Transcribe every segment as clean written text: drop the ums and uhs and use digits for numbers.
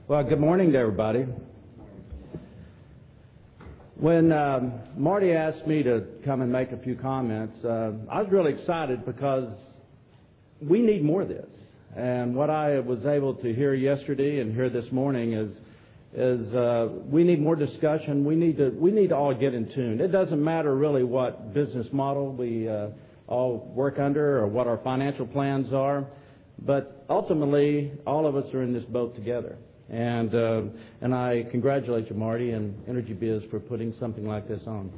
Well, good morning to everybody. When Marty asked me to come and make a few comments, I was really excited because we need more of this. And what I was able to hear yesterday and hear this morning is we need more discussion. We need to all get in tune. It doesn't matter really what business model we all work under or what our financial plans are, but ultimately all of us are in this boat together. And I congratulate you, Marty, and EnergyBiz for putting something like this on.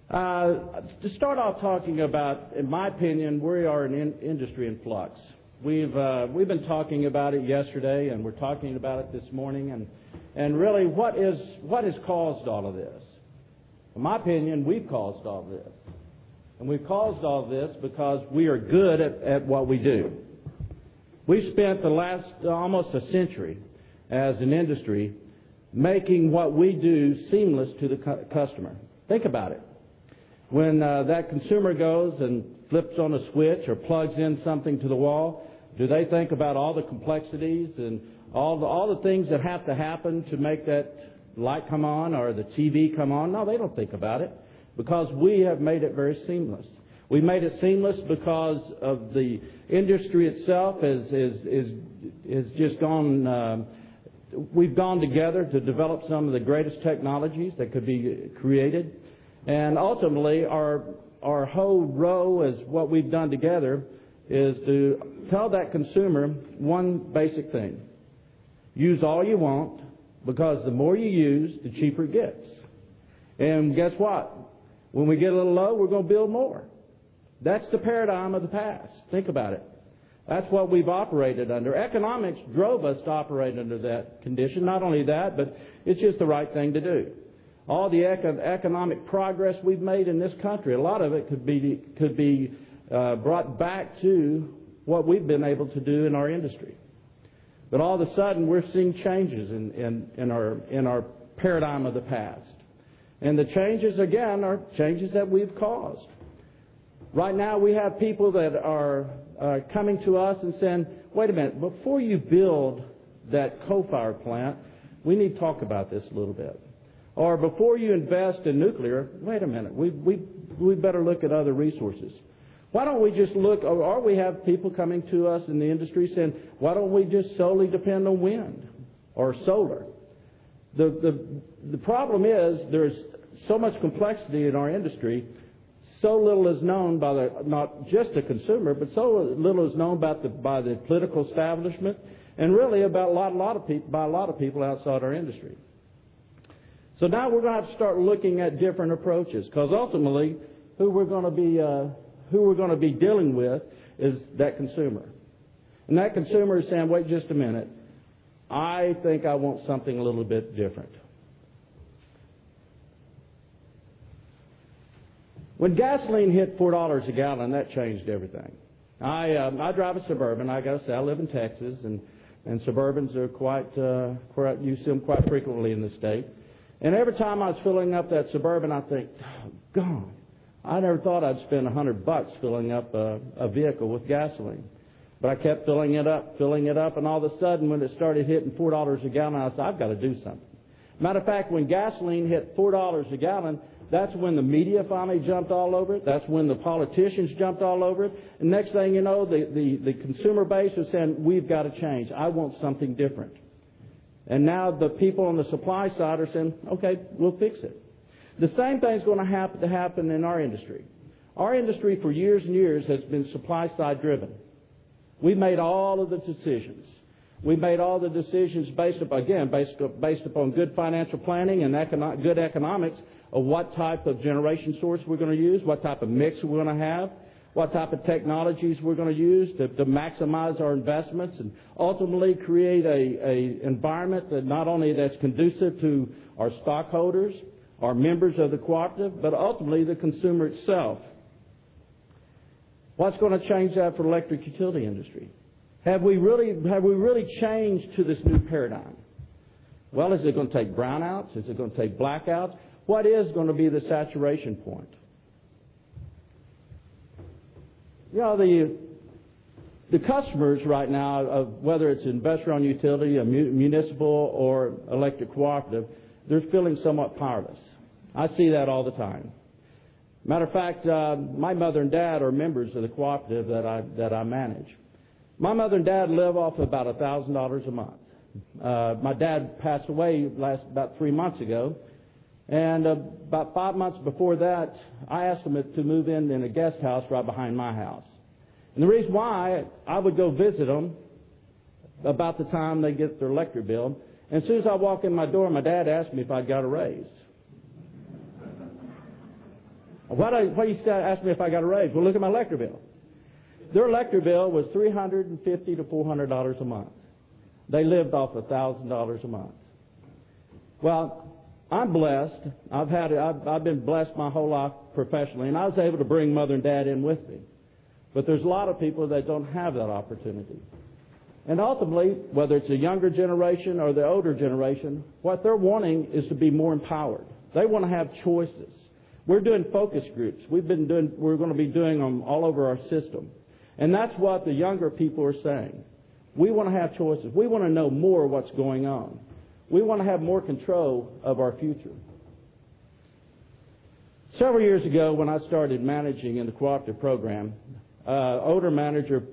To start off talking about, in my opinion, we are an industry in flux. We've been talking about it yesterday, and we're talking about it this morning, and really what has caused all of this? In my opinion, we've caused all of this. And we've caused all of this because we are good at what we do. We've spent the last almost a century as an industry making what we do seamless to the customer. Think about it. When that consumer goes and flips on a switch or plugs in something to the wall, do they think about all the complexities and all the things that have to happen to make that light come on or the TV come on? No, they don't think about it because we have made it very seamless. We made it seamless because of the industry itself is just gone. We've gone together to develop some of the greatest technologies that could be created, and ultimately our whole row is what we've done together is to tell that consumer one basic thing: use all you want, because the more you use, the cheaper it gets. And guess what? When we get a little low, we're going to build more. That's the paradigm of the past. Think about it. That's what we've operated under. Economics drove us to operate under that condition. Not only that, but it's just the right thing to do. All the economic progress we've made in this country, a lot of it could be brought back to what we've been able to do in our industry. But all of a sudden, we're seeing changes in our paradigm of the past. And the changes, again, are changes that we've caused. Right now, we have people that are coming to us and saying, wait a minute, before you build that coal-fired plant, we need to talk about this a little bit. Or before you invest in nuclear, wait a minute, we better look at other resources. Why don't we just look, or we have people coming to us in the industry saying, why don't we just solely depend on wind or solar? The problem is there's so much complexity in our industry. So little is known by not just the consumer, but so little is known by the political establishment, and really about a lot of people outside our industry. So now we're going to have to start looking at different approaches, because ultimately, who we're going to be dealing with is that consumer, and that consumer is saying, wait just a minute, I think I want something a little bit different. When gasoline hit $4 a gallon, that changed everything. I drive a Suburban. I got to say, I live in Texas, and Suburbans are quite you see them quite frequently in the state. And every time I was filling up that Suburban, I think, doggone, I never thought I'd spend $100 filling up a vehicle with gasoline. But I kept filling it up, and all of a sudden, when it started hitting $4 a gallon, I said, I've got to do something. Matter of fact, when gasoline hit $4 a gallon, that's when the media finally jumped all over it. That's when the politicians jumped all over it. And next thing you know, the consumer base is saying, we've got to change. I want something different. And now the people on the supply side are saying, okay, we'll fix it. The same thing's going to happen in our industry. Our industry for years and years has been supply side driven. We made all of the decisions. We made all the decisions based upon good financial planning and good economics of what type of generation source we're going to use, what type of mix we're going to have, what type of technologies we're going to use to maximize our investments and ultimately create an environment that not only that's conducive to our stockholders, our members of the cooperative, but ultimately the consumer itself. What's going to change that for the electric utility industry? Have we really changed to this new paradigm? Well, is it going to take brownouts? Is it going to take blackouts? What is going to be the saturation point? You know, the customers right now, of whether it's investor-owned utility, a municipal, or electric cooperative, they're feeling somewhat powerless. I see that all the time. Matter of fact, my mother and dad are members of the cooperative that I manage. My mother and dad live off about $1,000 a month. My dad passed away about 3 months ago, and about 5 months before that, I asked them to move in a guest house right behind my house. And the reason why, I would go visit them about the time they get their electric bill, and as soon as I walk in my door, my dad asked me if I got a raise. Why do you ask me if I got a raise? Well, look at my electric bill. Their electric bill was $350 to $400 a month. They lived off $1,000 a month. Well, I'm blessed. I've been blessed my whole life professionally, and I was able to bring mother and dad in with me. But there's a lot of people that don't have that opportunity. And ultimately, whether it's a younger generation or the older generation, what they're wanting is to be more empowered. They want to have choices. We're doing focus groups. We're going to be doing them all over our system. And that's what the younger people are saying. We want to have choices. We want to know more what's going on. We want to have more control of our future. Several years ago, when I started managing in the cooperative program, older manager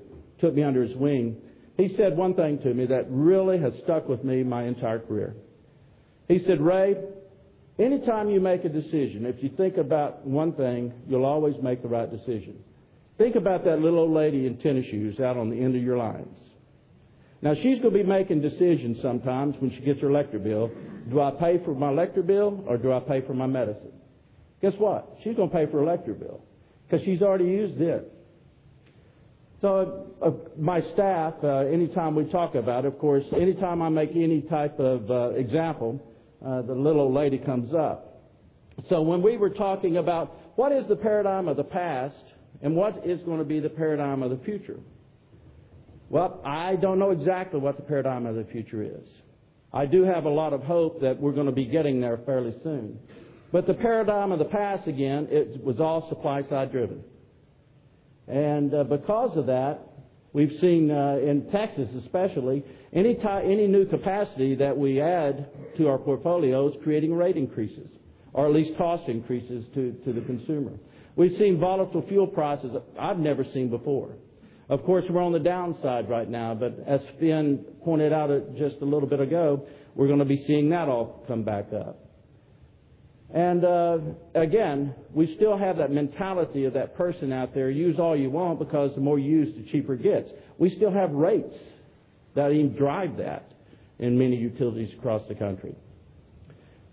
took me under his wing. He said one thing to me that really has stuck with me my entire career. He said, Ray, anytime you make a decision, if you think about one thing, you'll always make the right decision. Think about that little old lady in tennis shoes out on the end of your lines. Now, she's going to be making decisions sometimes when she gets her electric bill. Do I pay for my electric bill or do I pay for my medicine? Guess what? She's going to pay for her electric bill because she's already used it. So my staff, anytime we talk about it, of course, anytime I make any type of example, the little old lady comes up. So when we were talking about what is the paradigm of the past and what is going to be the paradigm of the future, well, I don't know exactly what the paradigm of the future is. I do have a lot of hope that we're going to be getting there fairly soon. But the paradigm of the past, again, it was all supply-side driven. And because of that, we've seen in Texas especially, any new capacity that we add to our portfolios creating rate increases, or at least cost increases to the consumer. We've seen volatile fuel prices I've never seen before. Of course, we're on the downside right now, but as Finn pointed out just a little bit ago, we're going to be seeing that all come back up. And again, we still have that mentality of that person out there, use all you want because the more you use, the cheaper it gets. We still have rates that even drive that in many utilities across the country.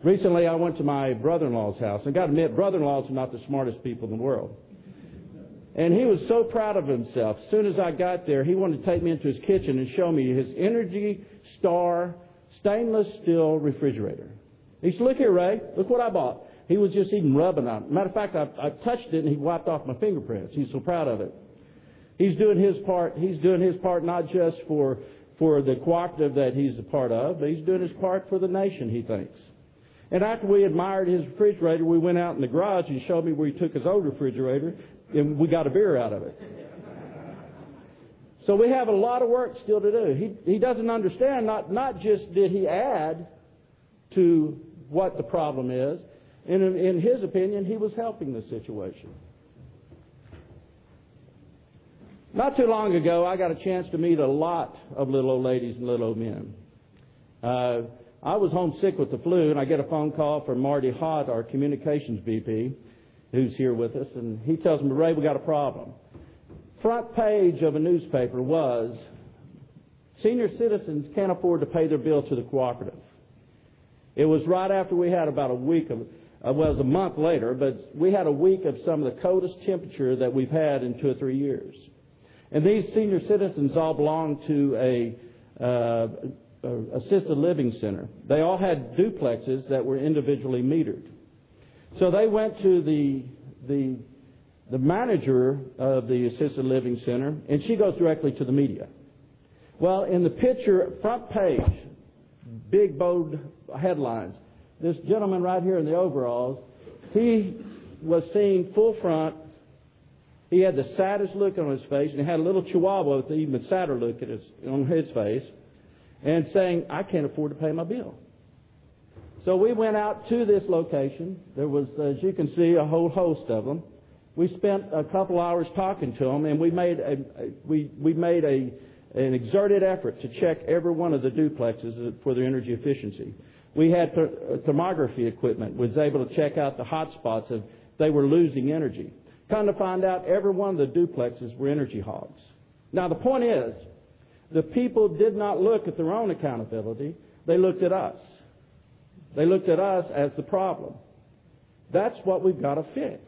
Recently, I went to my brother-in-law's house. I got to admit, brother-in-laws are not the smartest people in the world. And he was so proud of himself. As soon as I got there, he wanted to take me into his kitchen and show me his Energy Star stainless steel refrigerator. He said, look here, Ray, look what I bought. He was just even rubbing on it. Matter of fact, I touched it and he wiped off my fingerprints. He's so proud of it. He's doing his part. He's doing his part not just for the cooperative that he's a part of, but he's doing his part for the nation, he thinks. And after we admired his refrigerator, we went out in the garage and he showed me where he took his old refrigerator, and we got a beer out of it. So we have a lot of work still to do. He doesn't understand, not just did he add to what the problem is, and in his opinion, he was helping the situation. Not too long ago, I got a chance to meet a lot of little old ladies and little old men. I was homesick with the flu, and I get a phone call from Marty Hott, our communications VP, who's here with us, and he tells me, Ray, we got a problem. Front page of a newspaper was, senior citizens can't afford to pay their bill to the cooperative. It was right after we had about a week of, well, it was a month later, but we had a week of some of the coldest temperature that we've had in 2 or 3 years. And these senior citizens all belonged to a assisted living center. They all had duplexes that were individually metered. So they went to the manager of the assisted living center, and she goes directly to the media. Well, in the picture, front page, big bold headlines, this gentleman right here in the overalls, he was seen full front He had the saddest look on his face, and he had a little chihuahua with an even sadder look on his face, and saying, I can't afford to pay my bill. So we went out to this location. There was, as you can see, a whole host of them. We spent a couple hours talking to them, and we made an exerted effort to check every one of the duplexes for their energy efficiency. We had thermography equipment, was able to check out the hot spots if they were losing energy. Come to find out, every one of the duplexes were energy hogs. Now, the point is, the people did not look at their own accountability. They looked at us. They looked at us as the problem. That's what we've got to fix.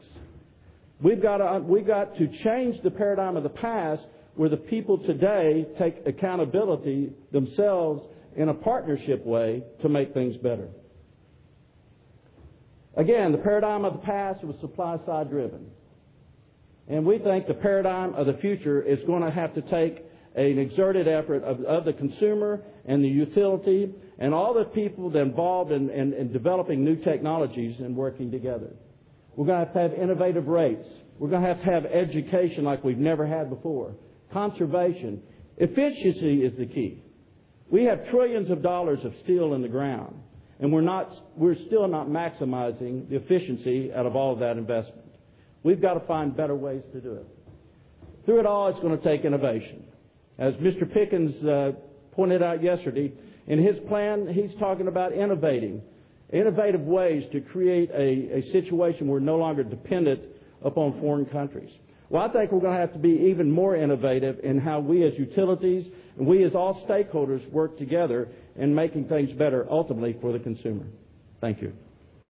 We've got to change the paradigm of the past where the people today take accountability themselves in a partnership way to make things better. Again, the paradigm of the past was supply-side driven. And we think the paradigm of the future is going to have to take an exerted effort of the consumer and the utility and all the people involved in developing new technologies and working together. We're going to have innovative rates. We're going to have education like we've never had before. Conservation. Efficiency is the key. We have trillions of dollars of steel in the ground, and we're still not maximizing the efficiency out of all of that investment. We've got to find better ways to do it. Through it all, it's going to take innovation. As Mr. Pickens pointed out yesterday, in his plan, he's talking about innovative ways to create a situation where we're no longer dependent upon foreign countries. Well, I think we're going to have to be even more innovative in how we as utilities and we as all stakeholders work together in making things better ultimately for the consumer. Thank you.